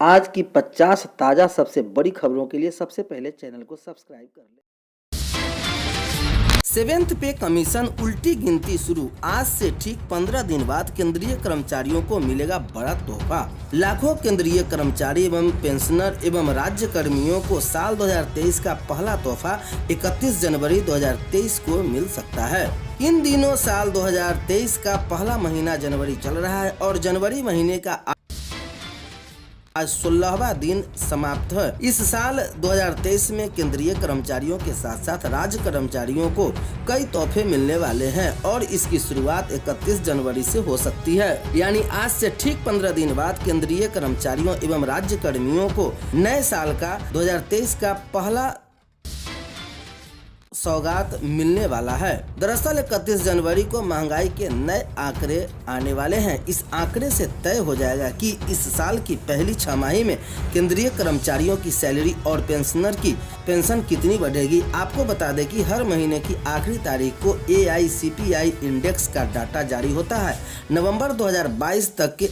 आज की 50 ताज़ा सबसे बड़ी खबरों के लिए सबसे पहले चैनल को सब्सक्राइब कर लें। 7th पे कमीशन उल्टी गिनती शुरू। आज से ठीक 15 दिन बाद केंद्रीय कर्मचारियों को मिलेगा बड़ा तोहफा। लाखों केंद्रीय कर्मचारी एवं पेंशनर एवं राज्य कर्मियों को साल 2023 का पहला तोहफा 31 जनवरी 2023 को मिल सकता है। इन दिनों साल 2023 का पहला महीना जनवरी चल रहा है और जनवरी महीने का आज 16वां दिन समाप्त है। इस साल 2023 में केंद्रीय कर्मचारियों के साथ साथ राज्य कर्मचारियों को कई तोहफे मिलने वाले हैं और इसकी शुरुआत 31 जनवरी से हो सकती है। यानी आज से ठीक 15 दिन बाद केंद्रीय कर्मचारियों एवं राज्य कर्मियों को नए साल का 2023 का पहला सौगात मिलने वाला है। दरअसल 31 जनवरी को महंगाई के नए आंकड़े आने वाले हैं। इस आंकड़े से तय हो जाएगा कि इस साल की पहली छमाही में केंद्रीय कर्मचारियों की सैलरी और पेंशनर की पेंशन कितनी बढ़ेगी। आपको बता दें कि हर महीने की आखिरी तारीख को AICPI इंडेक्स का डाटा जारी होता है। नवंबर 2022 तक के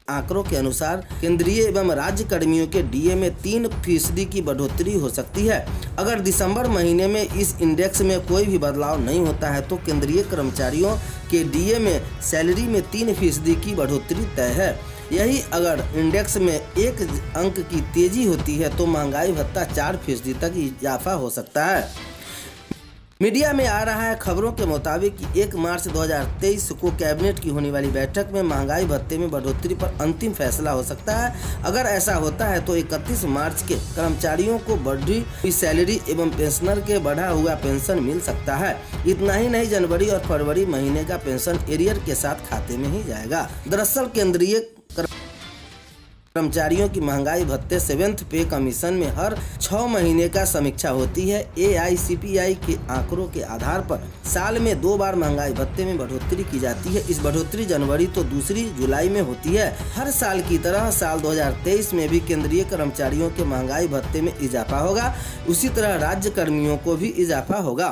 आंकड़ों के अनुसार केंद्रीय एवं राज्य कर्मियों के DA में 3% की बढ़ोतरी हो सकती है। अगर दिसंबर महीने में इस इंडेक्स में कोई भी बदलाव नहीं होता है तो केंद्रीय कर्मचारियों के DA में सैलरी में 3% की बढ़ोतरी तय है। यही अगर इंडेक्स में 1 अंक की तेजी होती है तो महंगाई भत्ता 4% तक इजाफा हो सकता है। मीडिया में आ रहा है खबरों के मुताबिक कि 1 मार्च 2023 को कैबिनेट की होने वाली बैठक में महंगाई भत्ते में बढ़ोतरी पर अंतिम फैसला हो सकता है। अगर ऐसा होता है तो 31 मार्च के कर्मचारियों को बढ़ी हुई सैलरी एवं पेंशनर के बढ़ा हुआ पेंशन मिल सकता है। इतना ही नहीं, जनवरी और फरवरी महीने का पेंशन एरियर के साथ खाते में ही जाएगा। दरअसल केंद्रीय कर्मचारियों की महंगाई भत्ते 7th पे कमीशन में हर 6 महीने का समीक्षा होती है। AICPI के आंकड़ों के आधार पर साल में 2 बार महंगाई भत्ते में बढ़ोतरी की जाती है। इस बढ़ोतरी जनवरी तो दूसरी जुलाई में होती है। हर साल की तरह साल 2023 में भी केंद्रीय कर्मचारियों के महंगाई भत्ते में इजाफा होगा। उसी तरह राज्य कर्मियों को भी इजाफा होगा।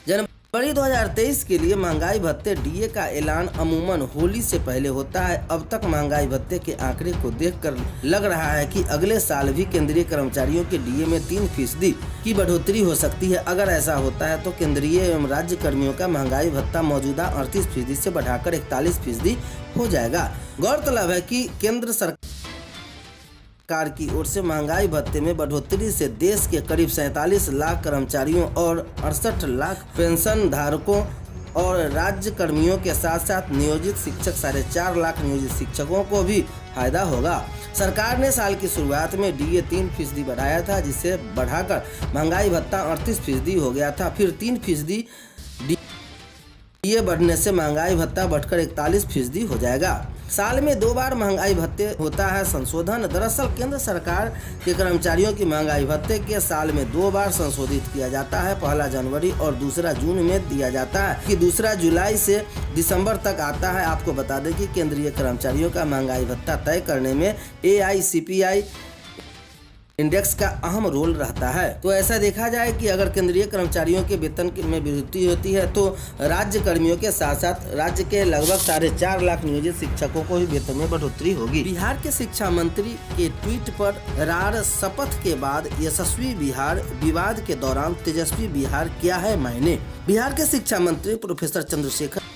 जनवरी 2023 के लिए महंगाई भत्ते DA का ऐलान अमूमन होली से पहले होता है। अब तक महंगाई भत्ते के आंकड़े को देखकर लग रहा है कि अगले साल भी केंद्रीय कर्मचारियों के DA में 3% की बढ़ोतरी हो सकती है। अगर ऐसा होता है तो केंद्रीय एवं राज्य कर्मियों का महंगाई भत्ता मौजूदा 38% से बढ़ाकर 41% हो जाएगा। गौरतलब है कि केंद्र सरकार की ओर से महंगाई भत्ते में बढ़ोतरी से देश के करीब 47 लाख कर्मचारियों और 68 लाख पेंशन धारकों और राज्य कर्मियों के साथ साथ नियोजित शिक्षक 4.5 लाख नियोजित शिक्षकों को भी फायदा होगा। सरकार ने साल की शुरुआत में DA 3% बढ़ाया था, जिसे बढ़ाकर महंगाई भत्ता 38% हो गया था। फिर 3% DA बढ़ने से महंगाई भत्ता बढ़कर 41% हो जाएगा। साल में 2 बार महंगाई भत्ते होता है संशोधन। दरअसल केंद्र सरकार के कर्मचारियों की महंगाई भत्ते के साल में 2 बार संशोधित किया जाता है। पहला जनवरी और दूसरा जून में दिया जाता है कि दूसरा जुलाई से दिसंबर तक आता है। आपको बता दें कि केंद्रीय कर्मचारियों का महंगाई भत्ता तय करने में AICPI इंडेक्स का अहम रोल रहता है। तो ऐसा देखा जाए कि अगर केंद्रीय कर्मचारियों के वेतन में वृद्धि होती है तो राज्य कर्मियों के साथ साथ राज्य के लगभग 4.5 लाख नियोजित शिक्षकों को भी वेतन में बढ़ोतरी होगी। बिहार के शिक्षा मंत्री के ट्वीट पर रार शपथ के बाद यशस्वी बिहार, विवाद के दौरान तेजस्वी बिहार, क्या है मायने। बिहार के शिक्षा मंत्री प्रोफेसर चंद्रशेखर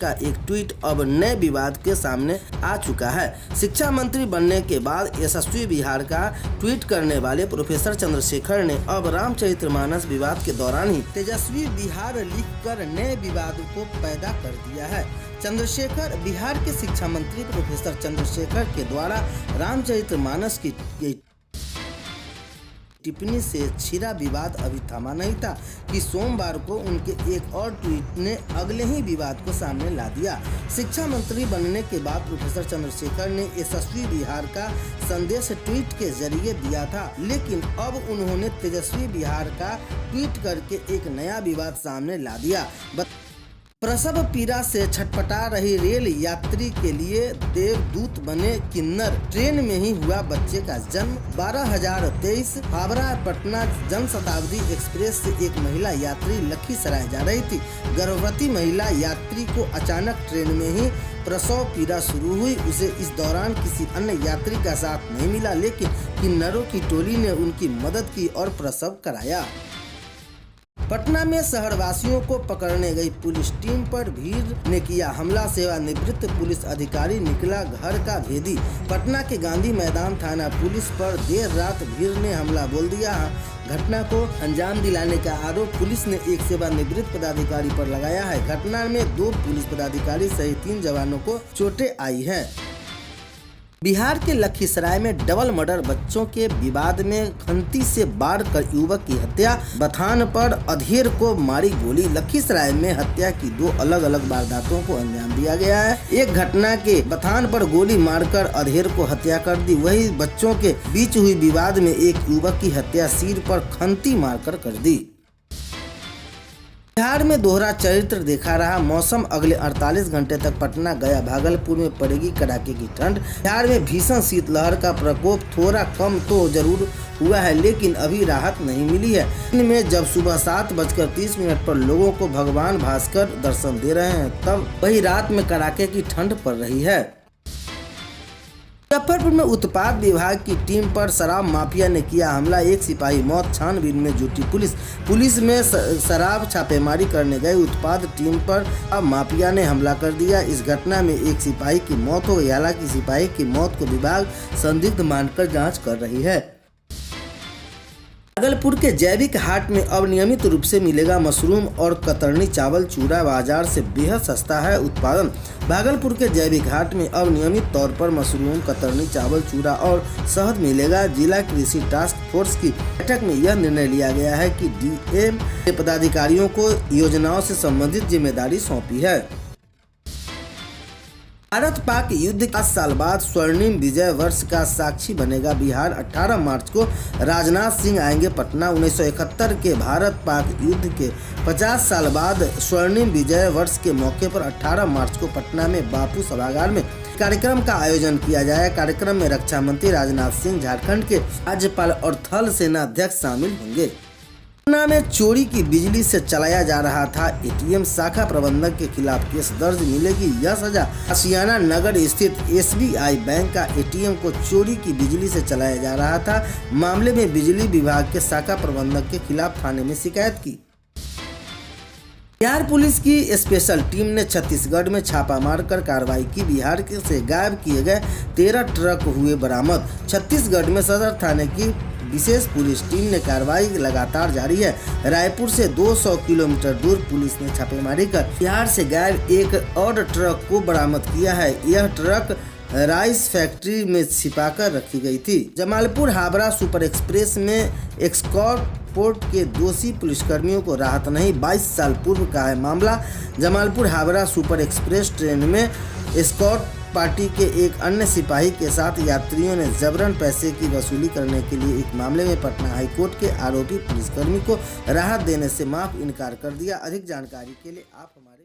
का एक ट्वीट अब नए विवाद के सामने आ चुका है। शिक्षा मंत्री बनने के बाद यशस्वी बिहार का ट्वीट करने वाले प्रोफेसर चंद्रशेखर ने अब रामचरितमानस विवाद के दौरान ही तेजस्वी बिहार लिखकर नए विवाद को पैदा कर दिया है। चंद्रशेखर बिहार के शिक्षा मंत्री प्रोफेसर चंद्रशेखर के द्वारा रामचरितमानस की टिप्पणी से छिड़ा विवाद अभी थमा नहीं था कि सोमवार को उनके एक और ट्वीट ने अगले ही विवाद को सामने ला दिया। शिक्षा मंत्री बनने के बाद प्रोफेसर चंद्रशेखर ने यशस्वी बिहार का संदेश ट्वीट के जरिए दिया था, लेकिन अब उन्होंने तेजस्वी बिहार का ट्वीट करके एक नया विवाद सामने ला दिया। प्रसव पीड़ा से छटपटा रही रेल यात्री के लिए देवदूत बने किन्नर। ट्रेन में ही हुआ बच्चे का जन्म। 12,023 हावड़ा पटना जनशताब्दी एक्सप्रेस से एक महिला यात्री लखीसराय जा रही थी। गर्भवती महिला यात्री को अचानक ट्रेन में ही प्रसव पीड़ा शुरू हुई। उसे इस दौरान किसी अन्य यात्री का साथ नहीं मिला, लेकिन किन्नरों की टोली ने उनकी मदद की और प्रसव कराया। पटना में शहरवासियों को पकड़ने गई पुलिस टीम पर भीड़ ने किया हमला। सेवानिवृत्त पुलिस अधिकारी निकला घर का भेदी। पटना के गांधी मैदान थाना पुलिस पर देर रात भीड़ ने हमला बोल दिया। घटना को अंजाम दिलाने का आरोप पुलिस ने एक सेवानिवृत्त पदाधिकारी पर लगाया है। घटना में 2 पुलिस पदाधिकारी सहित 3 जवानों को चोटें आई हैं। बिहार के लखीसराय में डबल मर्डर, बच्चों के विवाद में खंती से बाढ़ कर युवक की हत्या। बथान पर अधेर को मारी गोली। लखीसराय में हत्या की 2 अलग अलग वारदातों को अंजाम दिया गया है। एक घटना के बथान पर गोली मारकर अधेर को हत्या कर दी। वही बच्चों के बीच हुई विवाद में एक युवक की हत्या सिर पर खंती मारकर कर दी। बिहार में दोहरा चरित्र देखा रहा मौसम। अगले 48 घंटे तक पटना, गया, भागलपुर में पड़ेगी कड़ाके की ठंड। बिहार में भीषण शीतलहर का प्रकोप थोड़ा कम तो जरूर हुआ है, लेकिन अभी राहत नहीं मिली है। इनमें जब सुबह 7:30 पर लोगों को भगवान भास्कर दर्शन दे रहे हैं, तब वही रात में कड़ाके की ठंड पड़ रही है। मुजफ्फरपुर में उत्पाद विभाग की टीम पर शराब माफिया ने किया हमला। एक सिपाही मौत, छानबीन में जुटी पुलिस में शराब छापेमारी करने गए उत्पाद टीम पर माफिया ने हमला कर दिया। इस घटना में एक सिपाही की मौत हो गई। हालांकि सिपाही की मौत को विभाग संदिग्ध मानकर जांच कर रही है। भागलपुर के जैविक हाट में अब नियमित रूप से मिलेगा मशरूम और कतरनी चावल चूड़ा। बाजार से बेहद सस्ता है उत्पादन। भागलपुर के जैविक हाट में अब नियमित तौर पर मशरूम, कतरनी चावल, चूड़ा और शहद मिलेगा। जिला कृषि टास्क फोर्स की बैठक में यह निर्णय लिया गया है कि डीएम के पदाधिकारियों को योजनाओं से संबंधित जिम्मेदारी सौंपी है। भारत पाक युद्ध के 5 साल बाद स्वर्णिम विजय वर्ष का साक्षी बनेगा बिहार। 18 मार्च को राजनाथ सिंह आएंगे पटना। 1971 के भारत पाक युद्ध के 50 साल बाद स्वर्णिम विजय वर्ष के मौके पर 18 मार्च को पटना में बापू सभागार में कार्यक्रम का आयोजन किया जाएगा। कार्यक्रम में रक्षा मंत्री राजनाथ सिंह, झारखंड के राज्यपाल और थल सेना अध्यक्ष शामिल होंगे। पटना में चोरी की बिजली से चलाया जा रहा था एटीएम। शाखा प्रबंधक के खिलाफ केस दर्ज, मिलेगी यह सजा। आशियाना नगर स्थित एसबीआई बैंक का एटीएम को चोरी की बिजली से चलाया जा रहा था। मामले में बिजली विभाग के शाखा प्रबंधक के खिलाफ थाने में शिकायत की। बिहार पुलिस की स्पेशल टीम ने छत्तीसगढ़ में छापा मारकर कार्रवाई की। बिहार से गायब किए गए 13 ट्रक हुए बरामद। छत्तीसगढ़ में सदर थाने की विशेष पुलिस टीम ने कार्रवाई लगातार जारी है। रायपुर से 200 किलोमीटर दूर पुलिस ने छापेमारी कर बिहार से गायब एक और ट्रक को बरामद किया है। यह ट्रक राइस फैक्ट्री में छिपाकर रखी गई थी। जमालपुर हावड़ा सुपर एक्सप्रेस में एस्कॉर्ट पोर्ट के दोषी पुलिसकर्मियों को राहत नहीं। 22 साल पूर्व का है मामला। Jamalpur Howrah super express train में एस्कॉर्ट पार्टी के एक अन्य सिपाही के साथ यात्रियों ने जबरन पैसे की वसूली करने के लिए एक मामले में पटना हाईकोर्ट के आरोपी पुलिसकर्मी को राहत देने से माफ इनकार कर दिया। अधिक जानकारी के लिए आप हमारे